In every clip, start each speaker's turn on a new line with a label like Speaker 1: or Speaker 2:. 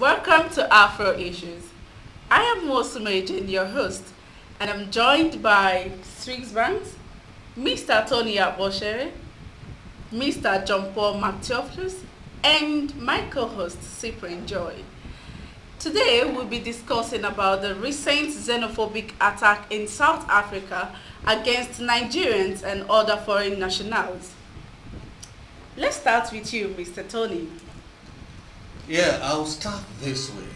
Speaker 1: Welcome to Afro Issues. I am Mosumejen, your host, and I'm joined by Strix Banks, Mr. Tony Aboshere, Mr. John Paul McTeophilus, and my co-host Cyprian Joy. Today we'll be discussing about the recent xenophobic attack in South Africa against Nigerians and other foreign nationals. Let's start with you, Mr. Tony.
Speaker 2: Yeah, I'll start this way.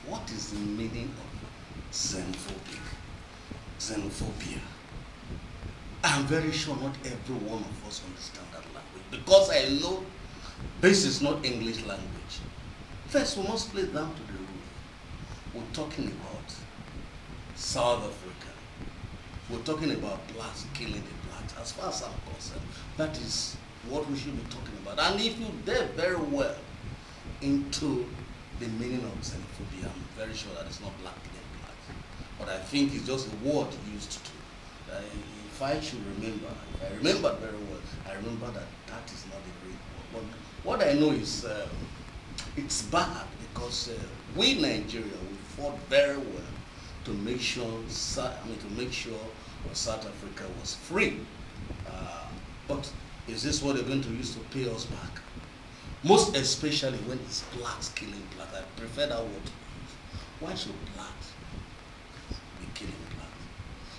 Speaker 2: What is the meaning of xenophobia? I'm very sure not every one of us understand that language because I know this is not English language. First, we must play down to the root. We're talking about South Africa. We're talking about blacks killing the blacks. As far as I'm concerned, that is what we should be talking about. And if you delve very well into the meaning of xenophobia, I'm very sure that it's not black killing blacks. But I think it's just a word used to. If I should remember, if I remember very well, I remember that that is not a great word. But what I know is it's bad because we Nigeria, we fought very well to make sure, South Africa was free. But is this what they're going to use to pay us back? Most especially when it's blacks killing blacks. I prefer that word to use. Why should blacks be killing blacks?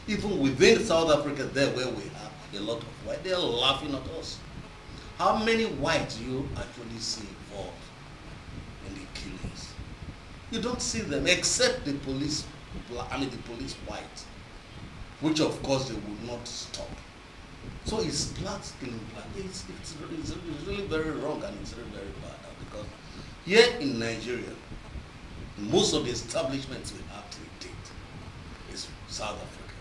Speaker 2: Even within South Africa, there where we have a lot of white, they're laughing at us. How many whites do you actually see involved in the killings? You don't see them except the police, the police white, which of course they would not stop. So it's blacks killing blacks. It's really very wrong and it's really very bad because here in Nigeria, most of the establishments we have to date is South Africa.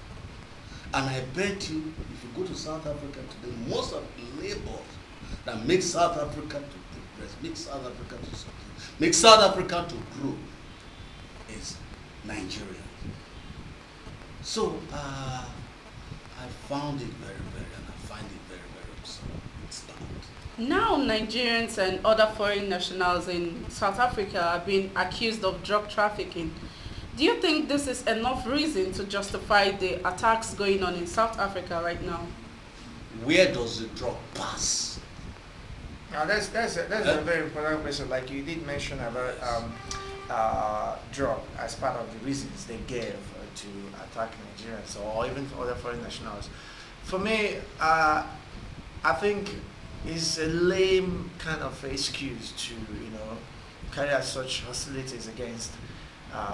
Speaker 2: And I bet you, if you go to South Africa today, most of the labor that makes South Africa to progress, makes South Africa to succeed, makes South Africa to grow is Nigeria. So I found it very, and I find it very, absurd. It's bad.
Speaker 1: Now, Nigerians and other foreign nationals in South Africa are being accused of drug trafficking. Do you think this is enough reason to justify the attacks going on in South Africa right now?
Speaker 2: Where does the drug pass?
Speaker 3: Now that's a very important question. Like you did mention about drug as part of the reasons they gave to attack Nigerians or even other foreign nationals. For me, I think it's a lame kind of excuse to carry out such hostilities against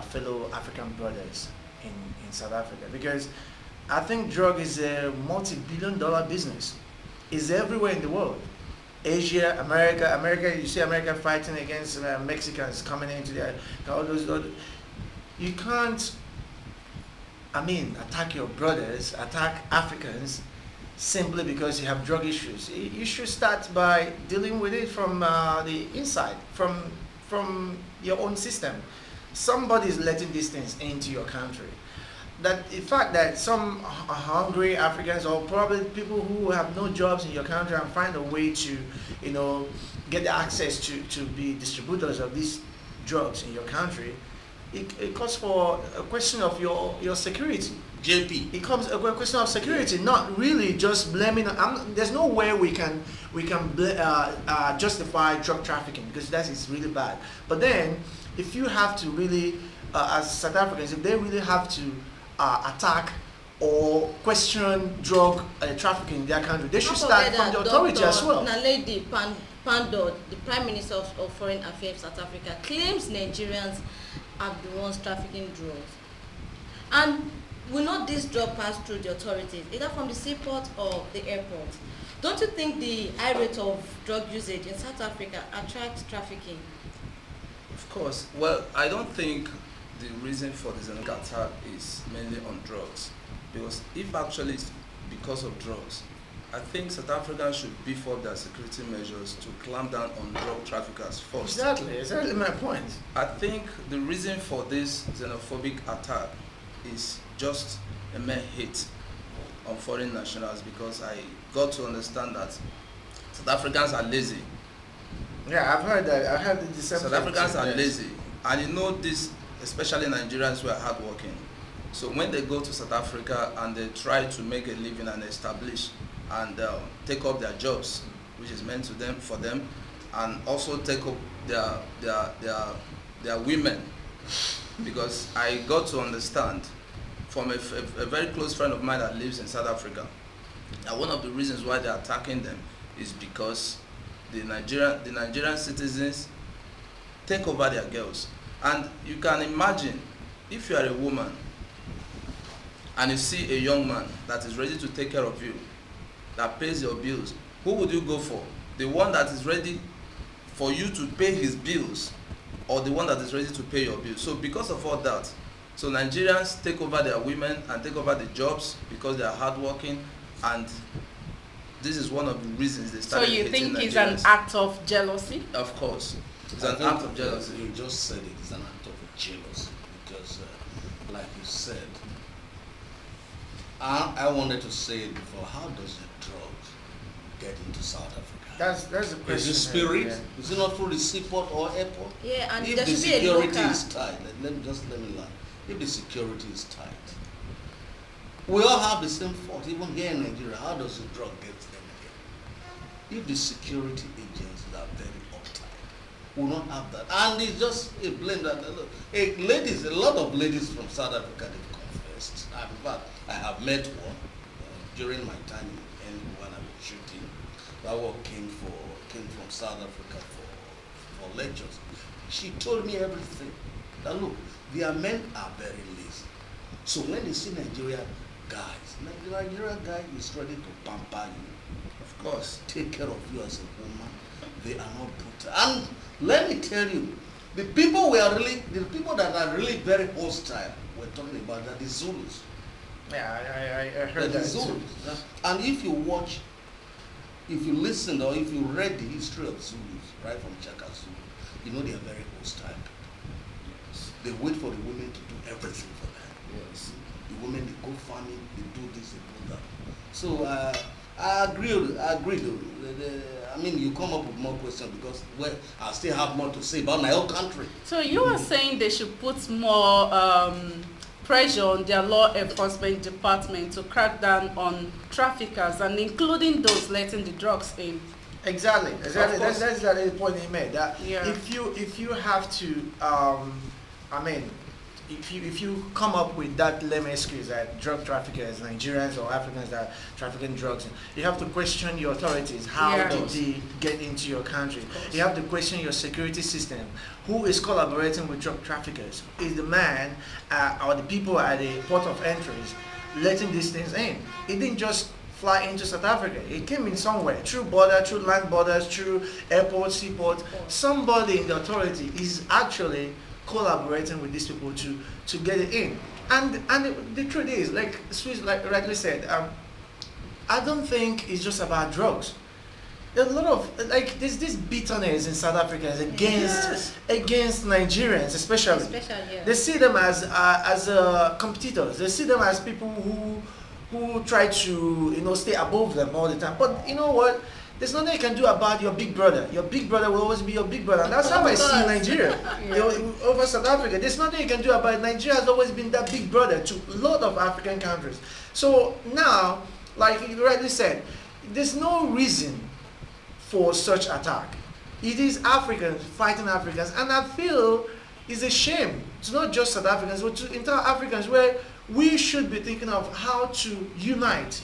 Speaker 3: fellow African brothers in South Africa, because I think drug is a multi-billion-dollar business. It's everywhere in the world. Asia, America. You see America fighting against Mexicans coming into there. All those. You can't. Attack your brothers, attack Africans, simply because you have drug issues. You should start by dealing with it from the inside, from your own system. Somebody is letting these things into your country. That the fact that some hungry Africans or probably people who have no jobs in your country and find a way to, get the access to be distributors of these drugs in your country, it calls for a question of your security.
Speaker 2: JP.
Speaker 3: It comes a question of security, not really just blaming. There's no way we can justify drug trafficking because that is really bad. But then, if you have to really, as South Africans, if they really have to attack or question drug trafficking in their country, they should start from the authority as well.
Speaker 4: Naledi Pandor, the Prime Minister of Foreign Affairs South Africa, claims Nigerians are the ones trafficking drugs. And will not this drug pass through the authorities, either from the seaport or the airport? Don't you think the high rate of drug usage in South Africa attracts trafficking?
Speaker 5: Of course. Well, I don't think the reason for the xenophobic attack is mainly on drugs. Because if actually it's because of drugs, I think South Africa should beef up their security measures to clamp down on drug traffickers first.
Speaker 3: Exactly my point.
Speaker 5: I think the reason for this xenophobic attack is just a mere hate on foreign nationals, because I got to understand that South Africans are lazy.
Speaker 3: Yeah, I've heard that. I heard the same
Speaker 5: South
Speaker 3: thing
Speaker 5: Africans
Speaker 3: too,
Speaker 5: are
Speaker 3: yes.
Speaker 5: lazy, And you know this, especially Nigerians who are hardworking. So when they go to South Africa and they try to make a living and establish and take up their jobs, which is meant to them for them, and also take up their women, because I got to understand from a very close friend of mine that lives in South Africa that one of the reasons why they're attacking them is because the Nigerian citizens take over their girls. And you can imagine if you are a woman and you see a young man that is ready to take care of you, that pays your bills, who would you go for? The one that is ready for you to pay his bills, or the one that is ready to pay your bills? So because of all that, so Nigerians take over their women and take over the jobs because they are hardworking, and this is one of the reasons they
Speaker 1: So
Speaker 5: started
Speaker 1: you
Speaker 5: hating
Speaker 1: think it's an
Speaker 5: Nigerians.
Speaker 1: act of jealousy?
Speaker 5: Of course. It's
Speaker 2: I
Speaker 5: an
Speaker 2: think
Speaker 5: act of jealousy.
Speaker 2: You just said it. It's an act of jealousy because, like you said, I wanted to say it before. How does the drugs get into South Africa?
Speaker 3: That's the question.
Speaker 2: Is it spirit?
Speaker 3: Yeah.
Speaker 2: Is it not through the seaport or airport?
Speaker 4: Yeah, and
Speaker 2: If
Speaker 4: there
Speaker 2: the
Speaker 4: should be a
Speaker 2: security
Speaker 4: local.
Speaker 2: is tight, let me learn. If the security is tight, we all have the same fault. Even here in Nigeria, how does the drug get them here? If the security agencies are very uptight, we will not have that. And it's just a blame that a lot of ladies from South Africa, they've confessed. And in fact, I have met one during my time in when I was shooting. That one came from South Africa for lectures. She told me everything. That look, their men are very lazy. So when they see Nigerian guys, the Nigerian guy is ready to pamper you,
Speaker 5: Of course.
Speaker 2: take care of you as a woman. They are not brutal. And let me tell you, the people that are really very hostile, we're talking about that, the Zulus.
Speaker 3: Yeah, I heard
Speaker 2: The
Speaker 3: that too.
Speaker 2: Zulus. And if you watch, if you listen or if you read the history of Zulus, right from Chaka Zulu, you know they are very hostile.
Speaker 5: Yes.
Speaker 2: They wait for the women to do everything for them.
Speaker 5: Yes.
Speaker 2: The women, they go farming, they do this, they do that. So I agree though. I mean, you come up with more questions because I still have more to say about my own country.
Speaker 1: So you are saying they should put more pressure on their law enforcement department to crack down on traffickers and including those letting the drugs in.
Speaker 3: Exactly.
Speaker 1: Of
Speaker 3: That's
Speaker 1: course.
Speaker 3: the point he made. That
Speaker 1: Yeah.
Speaker 3: if you have to, I mean, if you come up with that lame excuse that drug traffickers, Nigerians or Africans that are trafficking drugs, you have to question your authorities. How
Speaker 1: Yeah.
Speaker 3: did they get into your country? You have to question your security system. Who is collaborating with drug traffickers? Is the man or the people at the port of entries letting these things in? It didn't just fly into South Africa. It came in somewhere, through border, through land borders, through airport, seaport. Somebody in the authority is actually collaborating with these people to get it in. And the truth is, like Swiss rightly said, I don't think it's just about drugs. There's a lot of there's this bitterness in South Africans against Nigerians, especially.
Speaker 4: Yeah.
Speaker 3: They see them as competitors. They see them as people who try to stay above them all the time. But you know what? There's nothing you can do about your big brother. Your big brother will always be your big brother. And that's how I see Nigeria. Over South Africa, there's nothing you can do about it. Nigeria has always been that big brother to a lot of African countries. So now, like you rightly said, there's no reason for such attack. It is Africans fighting Africans, and I feel it's a shame. It's not just South Africans, but to entire Africans, where we should be thinking of how to unite,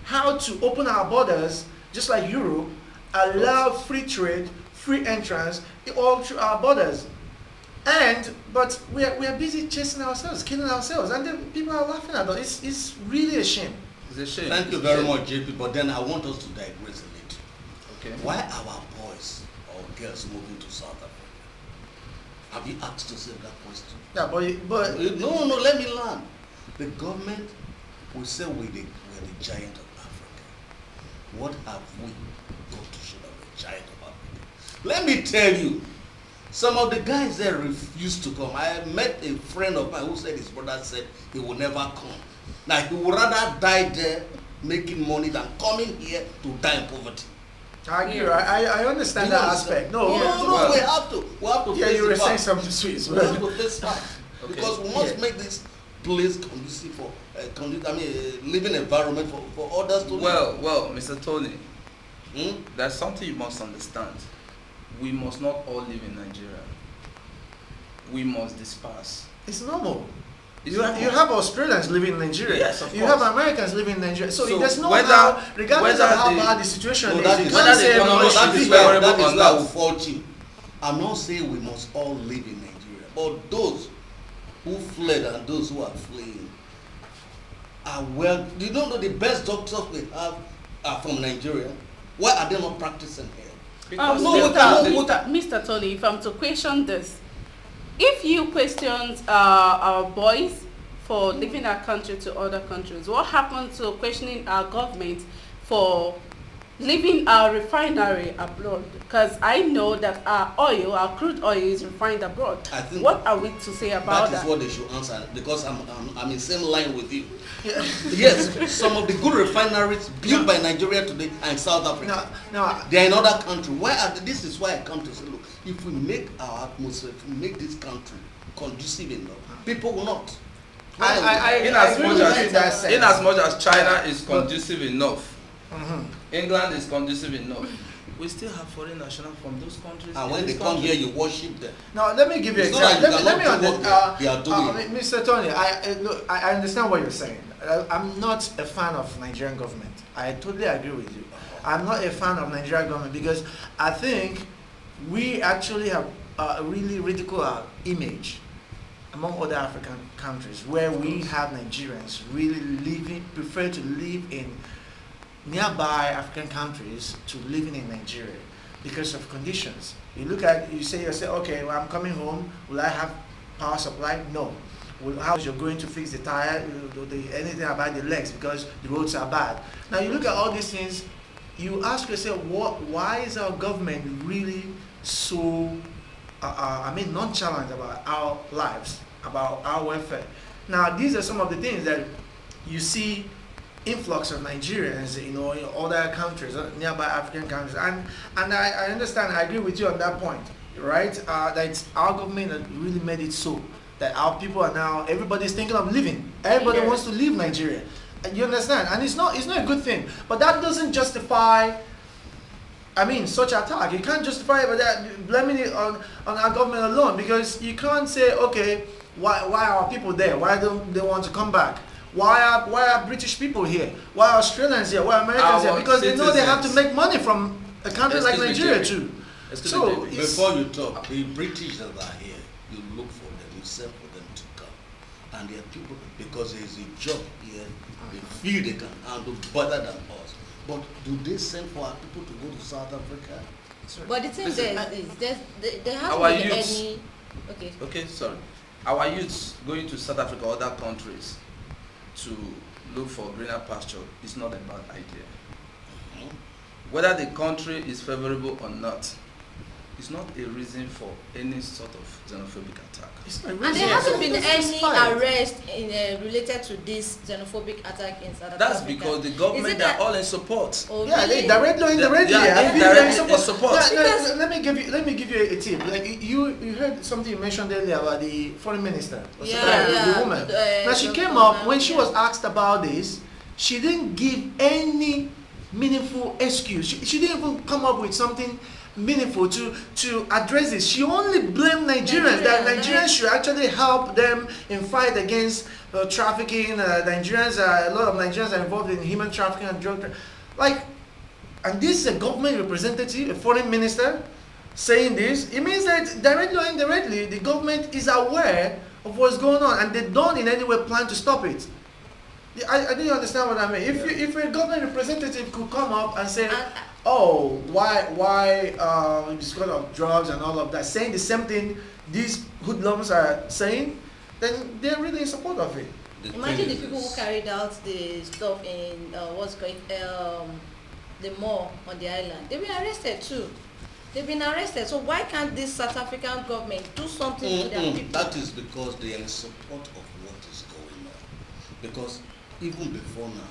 Speaker 3: how to open our borders, just like Europe, allow free trade, free entrance all through our borders. But we are busy chasing ourselves, killing ourselves, and then people are laughing at us. It's really a shame.
Speaker 5: It's a shame.
Speaker 2: Thank you very much, JP. But then I want us to digress a little.
Speaker 5: Okay.
Speaker 2: Why are our boys or girls moving to South Africa? Have you asked yourself that question?
Speaker 3: Yeah, but
Speaker 2: No, let me learn. The government will say we're the giant of Africa. What have we got to show that we're giant of Africa? Let me tell you, some of the guys there refused to come. I met a friend of mine who said his brother said he will never come. Now he would rather die there making money than coming here to die in poverty.
Speaker 3: I agree.
Speaker 1: Yes.
Speaker 3: I understand
Speaker 2: You
Speaker 3: that
Speaker 2: understand?
Speaker 3: aspect. No,
Speaker 1: Yeah.
Speaker 2: No,
Speaker 5: Well-
Speaker 2: we have to. We have to
Speaker 3: yeah,
Speaker 2: face
Speaker 3: you were
Speaker 2: the
Speaker 3: saying
Speaker 2: fact.
Speaker 3: something sweet.
Speaker 2: We have to face fact.
Speaker 5: Okay.
Speaker 2: Because we must
Speaker 3: Yeah.
Speaker 2: make this place conducive for, living environment for others to live.
Speaker 5: Well, Mr. Tony,
Speaker 2: Hmm?
Speaker 5: there's something you must understand. We must not all live in Nigeria. We must disperse.
Speaker 3: It's normal.
Speaker 5: It's
Speaker 3: You
Speaker 5: normal.
Speaker 3: have Australians living in Nigeria.
Speaker 5: Yes, of
Speaker 3: you
Speaker 5: course.
Speaker 3: have Americans living in Nigeria. So,
Speaker 5: So
Speaker 3: there's no
Speaker 5: whether-
Speaker 3: how, regardless of
Speaker 5: whether
Speaker 3: how
Speaker 5: the-
Speaker 3: bad the situation
Speaker 2: No,
Speaker 3: is,
Speaker 2: that
Speaker 3: you
Speaker 2: is-
Speaker 3: can't
Speaker 5: whether
Speaker 3: say
Speaker 5: the
Speaker 3: everybody
Speaker 5: economy
Speaker 3: should
Speaker 5: should
Speaker 3: be
Speaker 5: be
Speaker 3: fair.
Speaker 5: favorable
Speaker 2: that is
Speaker 5: or
Speaker 2: where I
Speaker 5: not.
Speaker 2: will fault you. I'm not saying we must all live in Nigeria, but those who fled and those who are fleeing are well. You don't know the best doctors we have are from Nigeria. Why are they not practicing here?
Speaker 5: Because
Speaker 2: no,
Speaker 5: they-
Speaker 2: we cannot-
Speaker 1: Mr. Tony, if I'm to question this, if you question our boys for leaving our country to other countries, what happened to questioning our government for leaving our refinery abroad? Because I know that our crude oil is refined abroad.
Speaker 2: I think
Speaker 1: What are we to say about
Speaker 2: that is
Speaker 1: that?
Speaker 2: what they should answer, because I'm in same line with you. Yes, some of the good refineries built by Nigeria today are in South Africa.
Speaker 3: No,
Speaker 2: They are in other country. This is why I come to say, look, if we make our atmosphere, if we make this country conducive enough, people will not.
Speaker 5: in
Speaker 3: I
Speaker 5: as
Speaker 3: agree
Speaker 5: much
Speaker 3: with you in that
Speaker 5: as
Speaker 3: sense.
Speaker 5: in as much as China is conducive enough,
Speaker 3: Mhm.
Speaker 5: England is conducive enough, we still have foreign nationals from those countries.
Speaker 2: And
Speaker 5: in
Speaker 2: when they
Speaker 5: this
Speaker 2: come
Speaker 5: country.
Speaker 2: here, you worship them.
Speaker 3: Now, let me give you an
Speaker 2: It's not
Speaker 3: example.
Speaker 2: like you
Speaker 3: Let me
Speaker 2: cannot do what they are doing.
Speaker 3: Mr. Tony, look, I understand what you're saying. I'm not a fan of Nigerian government. I totally agree with you. I'm not a fan of Nigerian government because I think we actually have really ridiculed our image among other African countries where we have Nigerians really prefer to live in nearby African countries to living in Nigeria because of conditions. You say yourself, okay, well, I'm coming home, will I have power supply? No. How you're going to fix the tire, anything about the legs because the roads are bad. Now you look at all these things, you ask yourself, why is our government really so nonchalant about our lives, about our welfare? Now these are some of the things that you see influx of Nigerians, in other countries, nearby African countries, and I understand, I agree with you on that point, right? That our government has really made it so that our people are now, everybody's thinking of leaving. Everybody
Speaker 1: Yes.
Speaker 3: wants to leave Nigeria. And you understand? And it's not a good thing. But that doesn't justify, such attack. You can't justify it by that, blaming it on our government alone, because you can't say, okay, why are people there? Why don't they want to come back? Why are British people here? Why are Australians here? Why are Americans here?
Speaker 5: Our
Speaker 3: Because they know they have to
Speaker 5: citizens.
Speaker 3: make money from a country like
Speaker 5: Excuse me,
Speaker 3: Nigeria
Speaker 5: Jerry.
Speaker 3: too.
Speaker 5: Excuse
Speaker 3: So,
Speaker 5: me, David.
Speaker 3: it's-
Speaker 2: Before you talk, the British that are here, you look for them, you send for them to come. And there are people, because there is a job here, they feel they can handle better than us. But do they send for our people to go to South Africa?
Speaker 4: But the thing
Speaker 5: Listen,
Speaker 4: there is, there
Speaker 5: our
Speaker 4: hasn't been
Speaker 5: youths-
Speaker 4: any. Okay.
Speaker 5: Okay, sorry. Our youths going to South Africa or other countries to look for greener pasture is not a bad idea. Whether the country is favorable or not, it's not a reason for any sort of xenophobic attack.
Speaker 3: It's not
Speaker 4: And
Speaker 3: reason.
Speaker 4: there hasn't been
Speaker 3: It's
Speaker 4: any
Speaker 3: fine.
Speaker 4: arrest related to this xenophobic attack in South Africa.
Speaker 5: That's because the government
Speaker 4: Is it
Speaker 5: are
Speaker 4: that-
Speaker 5: all in support.
Speaker 4: Oh,
Speaker 3: Yeah, they
Speaker 4: really?
Speaker 3: directly or indirectly.
Speaker 5: Yeah,
Speaker 3: I've been
Speaker 5: indirectly
Speaker 3: there in
Speaker 5: in support.
Speaker 3: Yeah, let me give you a tip. Like you heard something you mentioned earlier about the foreign minister, or
Speaker 4: Yeah,
Speaker 3: something,
Speaker 4: yeah.
Speaker 3: the woman. Now she
Speaker 4: the
Speaker 3: came
Speaker 4: woman,
Speaker 3: up when she
Speaker 4: yeah.
Speaker 3: was asked about this. She didn't give any meaningful excuse. She didn't even come up with something meaningful to address this. She only blamed Nigerians, that
Speaker 4: Nigeria,
Speaker 3: Nigerians
Speaker 4: right.
Speaker 3: should actually help them in fight against trafficking. Nigerians, a lot of Nigerians are involved in human trafficking and drug trafficking. And this is a government representative, a foreign minister, saying this. It means that directly or indirectly, the government is aware of what's going on, and they don't in any way plan to stop it. I didn't understand what I mean. If a government representative could come up and say, oh, why because of drugs and all of that, saying the same thing these hoodlums are saying, then they're really in support of it.
Speaker 4: Imagine the people who carried out the stuff in the mall on the island. They've been arrested too. They've been arrested. So why can't this South African government do something to their people?
Speaker 2: That is because they are in support of what is going on. Because even before now,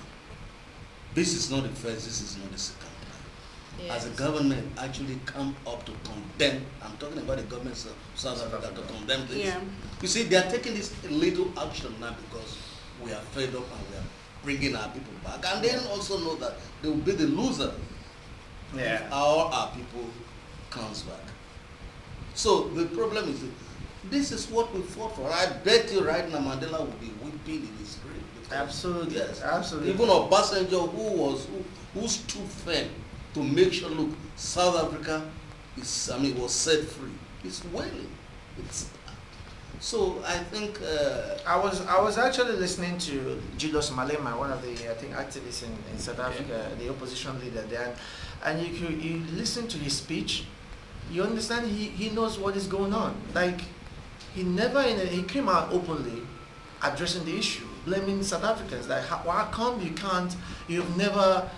Speaker 2: this is not the first, this is not the second time. as a
Speaker 4: Yes.
Speaker 2: government actually come up to condemn, I'm talking about the government of South Africa to condemn this.
Speaker 1: Yeah.
Speaker 2: You see, they are taking this little action now because we are fed up and we are bringing our people back. And they also know that they will be the loser if all our people comes back. So the problem is, this is what we fought for. I bet you right now Mandela will be weeping in his grave.
Speaker 3: Absolutely.
Speaker 2: Yes.
Speaker 3: Absolutely.
Speaker 2: Even Obasanjo, who stood firm to make sure, look, South Africa was set free. It's wailing. It's so I think
Speaker 3: I was actually listening to Julius Malema, one of the activists in South Africa, the opposition leader there, and you listen to his speech, you understand he knows what is going on. Like he came out openly addressing the issue, blaming South Africans. Like how come you've never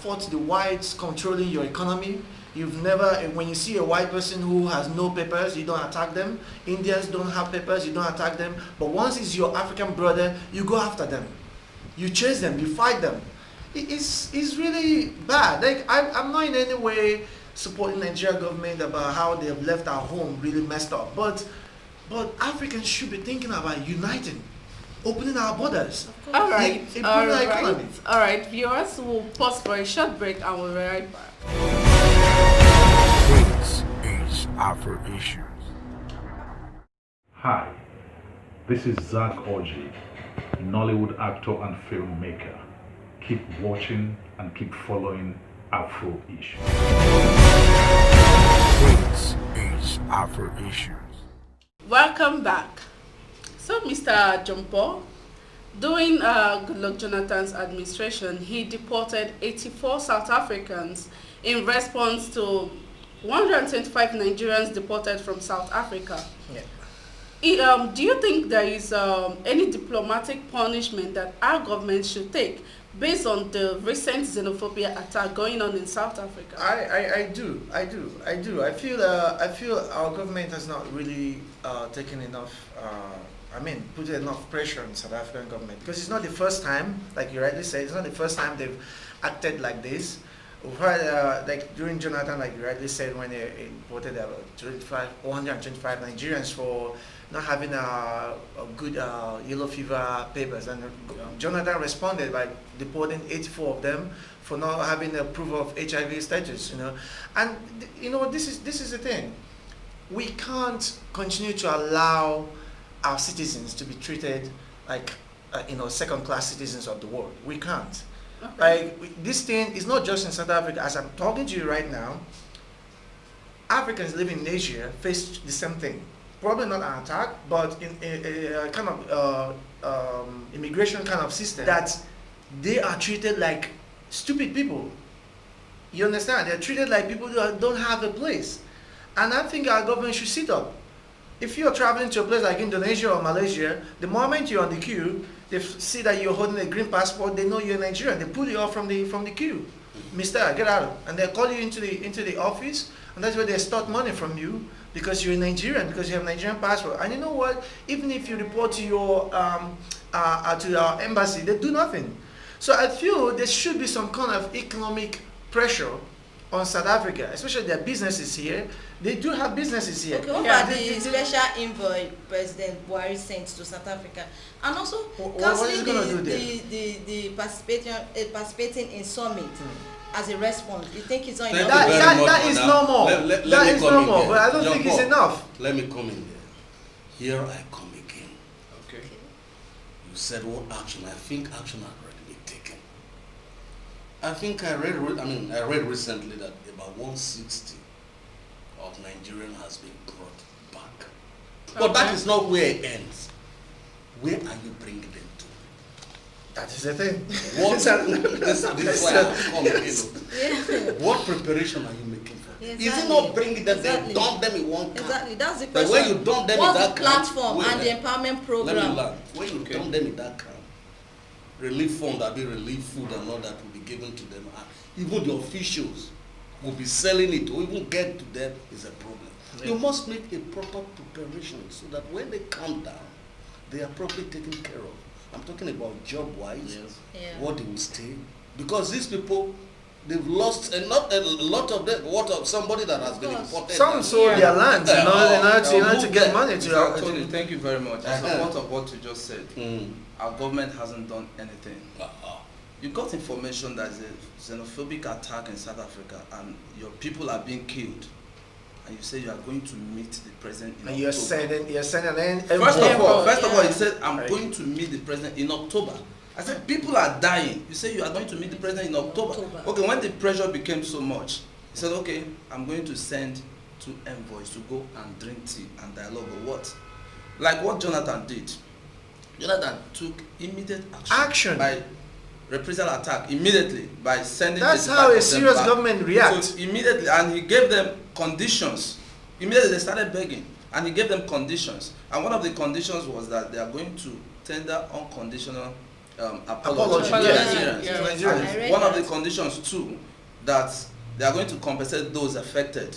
Speaker 3: fought the whites controlling your economy? You've never, when you see a white person who has no papers, you don't attack them. Indians don't have papers, you don't attack them. But once it's your African brother, you go after them. You chase them, you fight them. It's really bad. Like I'm not in any way supporting Nigerian government about how they have left our home really messed up. But Africans should be thinking about uniting, opening our borders.
Speaker 1: All right.
Speaker 3: Improving
Speaker 1: All
Speaker 3: our economy.
Speaker 1: right. All right. Viewers, we'll pause for a short break and we'll be right back.
Speaker 6: This is Afro Issues.
Speaker 7: Hi, this is Zach Orji, Nollywood actor and filmmaker. Keep watching and keep following Afro Issues.
Speaker 6: This is Afro Issues.
Speaker 1: Welcome back. So, Mr. Jumpo, during Goodluck Jonathan's administration, he deported 84 South Africans in response to 125 Nigerians deported from South Africa.
Speaker 3: Yeah.
Speaker 1: Do you think there is any diplomatic punishment that our government should take based on the recent xenophobia attack going on in South Africa?
Speaker 3: I do. I feel our government has not really taken enough. Put enough pressure on South African government, because it's not the first time, like you rightly said, it's not the first time they've acted like this. We've had, like during Jonathan, like you rightly said, when they imported 125 Nigerians for not having a good yellow fever papers, and Jonathan responded by deporting 84 of them for not having a proof of HIV status. And this is the thing. We can't continue to allow our citizens to be treated like second-class citizens of the world. We can't.
Speaker 1: Okay.
Speaker 3: Like this thing is not just in South Africa. As I'm talking to you right now, Africans living in Asia face the same thing. Probably not an attack, but in a kind of immigration kind of system that they are treated like stupid people. You understand? They're treated like people who don't have a place. And I think our government should sit up. If you're traveling to a place like Indonesia or Malaysia, the moment you're on the queue, they see that you're holding a green passport, they know you're Nigerian. They pull you off from the queue. Mister, get out. And they call you into the office, and that's where they start money from you because you're Nigerian, because you have a Nigerian passport. And you know what? Even if you report to your to our embassy, they do nothing. So I feel there should be some kind of economic pressure on South Africa, especially their businesses here. They do have businesses here.
Speaker 4: Okay, what about the special envoy President Buhari sent to South Africa, and also
Speaker 3: what is he gonna do there?
Speaker 4: the participating in summit as a response? You think it's not
Speaker 2: Thank
Speaker 4: enough?
Speaker 2: you very much,
Speaker 3: That is
Speaker 2: madam.
Speaker 3: normal.
Speaker 2: Let
Speaker 3: That
Speaker 2: me
Speaker 3: is
Speaker 2: come in
Speaker 3: normal,
Speaker 2: here.
Speaker 3: but I don't think it's
Speaker 2: Jump up.
Speaker 3: enough.
Speaker 2: Let me come in there. Here I come again.
Speaker 5: Okay.
Speaker 2: You said what action? I think action had already been taken. I think I read recently that about 160 of Nigerian has been brought back. But that is not where it ends. Where are you bringing them to?
Speaker 3: That is the thing.
Speaker 2: What this is why I'm coming in.
Speaker 4: Yeah.
Speaker 2: What preparation are you making for them?
Speaker 4: Exactly.
Speaker 2: Is it not bringing them,
Speaker 4: Exactly.
Speaker 2: they dump them in one camp?
Speaker 4: Exactly, that's the
Speaker 2: But
Speaker 4: question.
Speaker 2: when you dump them
Speaker 4: What's
Speaker 2: in that
Speaker 4: the platform
Speaker 2: camp,
Speaker 4: and the empowerment program?
Speaker 2: Let me learn. When you
Speaker 5: Okay.
Speaker 2: dump them in that camp, relief fund, that be relief food and all that will be given to them. And even the officials will be selling it, or even get to them is a problem.
Speaker 3: Yeah.
Speaker 2: You must make a proper preparation so that when they come down, they are properly taken care of. I'm talking about job-wise,
Speaker 3: Yes.
Speaker 4: Yeah.
Speaker 2: what they will stay. Because these people, They've lost a lot of them. What of somebody that has been imported?
Speaker 3: Some sold their lands in order to get money to.
Speaker 5: Tony, thank you very much. In support of what you just said, our government hasn't done anything. You got information that there's a xenophobic attack in South Africa and your people are being killed, and you say you are going to meet the president in
Speaker 3: And
Speaker 5: October.
Speaker 3: you're sending
Speaker 5: First of all, he said, I'm going to meet the president in October. I said, people are dying. You say you are going to meet the president in October. Okay, when the pressure became so much, he said, okay, I'm going to send 2 envoys to go and drink tea and dialogue or what? Like what Jonathan did. Jonathan took immediate action. By reprisal attack immediately by sending.
Speaker 3: That's how a serious government reacts.
Speaker 5: So immediately, and he gave them conditions. Immediately they started begging, and he gave them conditions. And one of the conditions was that they are going to tender unconditional apology to Nigerians. And one of the conditions too, that they are going to compensate those affected.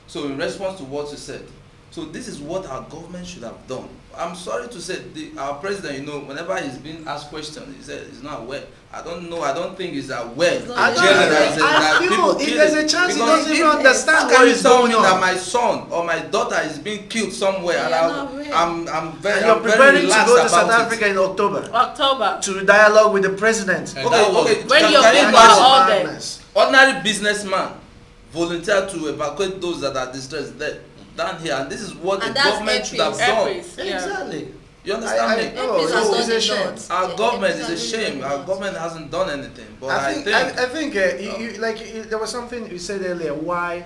Speaker 5: So in response to what you said, so this is what our government should have done. I'm sorry to say, our president, whenever he's being asked questions, he said he's not aware. I don't think he's aware.
Speaker 3: I feel if there's a chance he doesn't even understand what is going on.
Speaker 5: That my son or my daughter is being killed somewhere, and I'm very
Speaker 3: you're preparing to go to South
Speaker 5: about
Speaker 3: Africa in October
Speaker 1: October.
Speaker 3: to dialogue with the president.
Speaker 5: Okay.
Speaker 1: When your people are all there.
Speaker 5: Ordinary businessman volunteer to evacuate those that are distressed there down here, and this is what the government should have done.
Speaker 3: Exactly.
Speaker 5: You understand me?
Speaker 3: It's a shame.
Speaker 5: Our government is a shame. Our government hasn't done anything. But I think
Speaker 3: there was something you said earlier. Why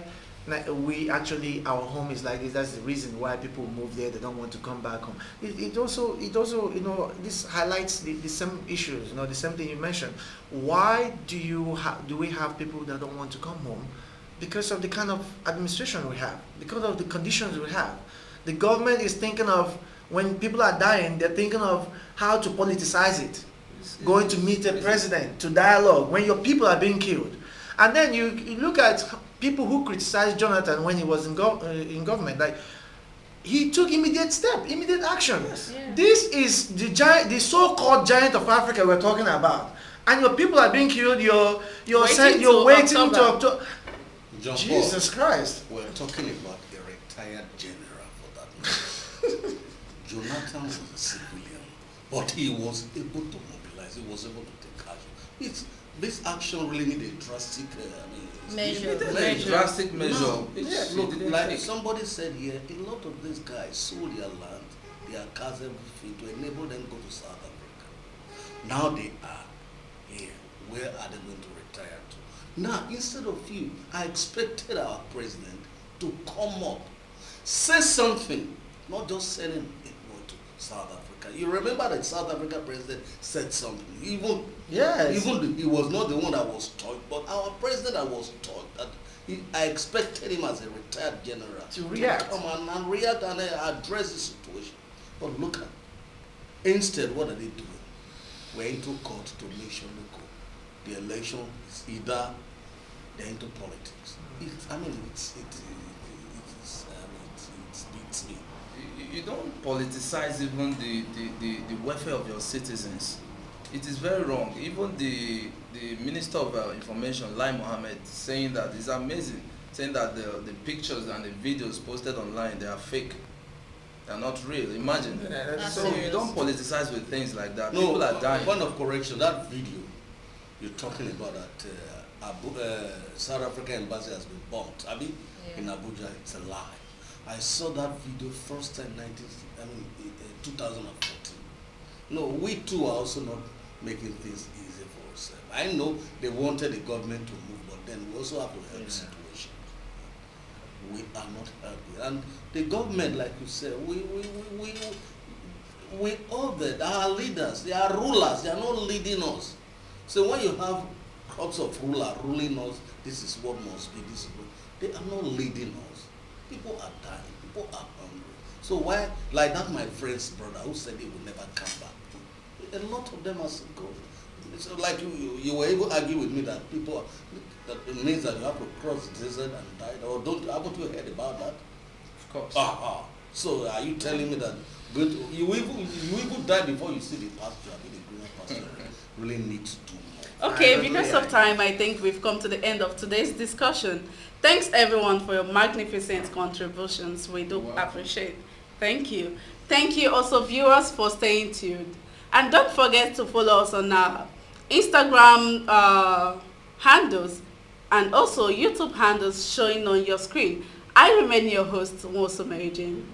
Speaker 3: we actually our home is like this? That's the reason why people move there. They don't want to come back home. It also this highlights the same issues. The same thing you mentioned. Why do we have people that don't want to come home? Because of the kind of administration we have, because of the conditions we have. The government is thinking of, when people are dying, they're thinking of how to politicize it. Going to meet a president, to dialogue, when your people are being killed. And then you look at people who criticized Jonathan when he was in government, like, he took immediate action.
Speaker 5: Yes.
Speaker 3: Yeah. This is the so-called giant of Africa we're talking about. And your people are being killed, you're waiting to October.
Speaker 2: John
Speaker 3: Jesus
Speaker 2: Paul,
Speaker 3: Christ.
Speaker 2: we're talking about a retired general for that matter. Jonathan was a civilian, but he was able to mobilize, he was able to take action. This action really needed a drastic
Speaker 4: measure.
Speaker 5: Drastic measure.
Speaker 2: No, look, like somebody said here, a lot of these guys sold their land, their cars, everything to enable them to go to South Africa. Now they are here. Where are they going to retire to? Now, instead of you, I expected our president to come up, say something, not just sending it to South Africa. You remember that South Africa president said something. Even he was not the one that was taught, but our president that was taught that I expected him as a retired general
Speaker 3: to react,
Speaker 2: come and react and address the situation. But look at, instead, what are they doing? We're into court to make sure the election is either they're into politics. It beats me.
Speaker 5: You don't politicize even the welfare of your citizens. It is very wrong. Even the Minister of Information, Lai Mohammed, saying that it's amazing, saying that the pictures and the videos posted online, they are fake. They're not real. Imagine. So you don't politicize with things like that.
Speaker 2: No,
Speaker 5: people are dying.
Speaker 2: Point of correction, that video you're talking about that South Africa embassy has been bombed. In Abuja, it's a lie. I saw that video first time 2014. No, we too are also not making things easy for ourselves. I know they wanted the government to move, but then we also have to help the situation. We are not helping. And the government, like you said, we all that our leaders, they are rulers, they are not leading us. So when you have crops of rulers ruling us, this is what must be, this is what, they are not leading us. People are dying, people are hungry. So why, like that my friend's brother who said he would never come back. A lot of them are so good. So like you were able to argue with me that people, that it means that you have to cross the desert and die, or haven't you heard about that?
Speaker 5: Of course.
Speaker 2: So are you telling me that you even die before you see the pasture, the greener pasture? Really need to do more.
Speaker 1: Okay,
Speaker 3: totally
Speaker 1: because of
Speaker 3: agree.
Speaker 1: time, I think we've come to the end of today's discussion. Thanks everyone for your magnificent contributions. We do appreciate. Thank you. Thank you also viewers for staying tuned. And don't forget to follow us on our Instagram handles and also YouTube handles showing on your screen. I remain your host, Moso Mary Jane.